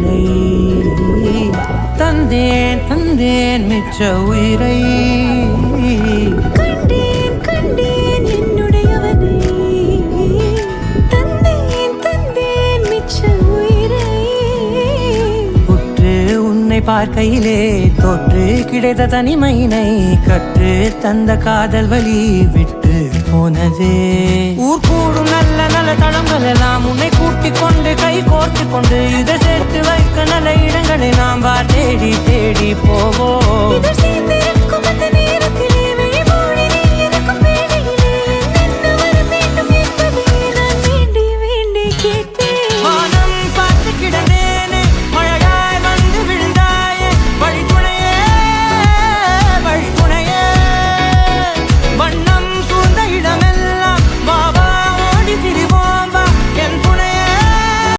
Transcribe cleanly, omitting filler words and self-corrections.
நினைவுகளை தந்தேன் தந்தேன் மிச்ச உயிரை கண்டேன் கண்டேன் என்னுடையவனை தந்தேன் தந்தேன் மிச்ச உயிரை உற்று உன்னை பார்க்கையிலே தோற்று கிடைத்த தனிமையினை கற்று தந்த காதல் வழி விட்டு போனதே ஊர் கூடும் நல்ல நல்ல தளங்கள் எல்லாம் உன்னை கூட்டிக் கொண்டு கை கோர்த்து கொண்டு இதை சேர்த்து வைக்க நல்ல இடங்களை நாம் தேடி தேடி போவோம்